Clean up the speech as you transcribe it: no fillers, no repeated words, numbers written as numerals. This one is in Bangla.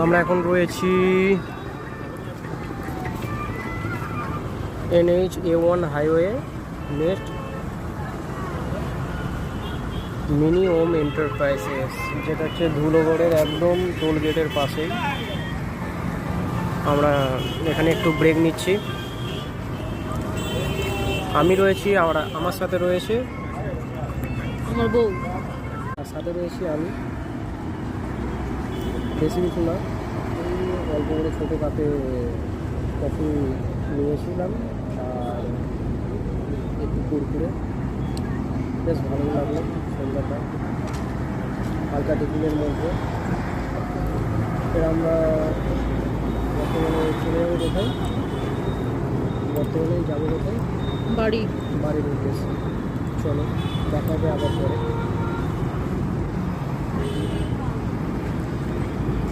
আমরা এখন রয়েছি NH-A1 হাইওয়ে নেক্সট মিনি ওম এন্টারপ্রাইজেস, যেটা হচ্ছে ধুলোগড়ের একদম টোল গেটের পাশেই। আমরা এখানে একটু ব্রেক নিচ্ছি। আমি রয়েছি, আমার সাথে রয়েছে আমার বউ, আর সাথে রয়েছি আমি। বেশি কিছু না, এই অল্প করে ছোটো কাপে কফি নিয়েছিলাম আর একটু কুরকুরে। বেশ ভালোই লাগলো সন্ধ্যাটা হালকা টিফিনের মধ্যে। এর আমরা বর্তমানে চলে যাবো কোথায়, বর্তমানে যাবো কোথায়, বাড়ি। বাড়ির উদ্দেশ্যে। চলো দেখা হবে আবার পরে।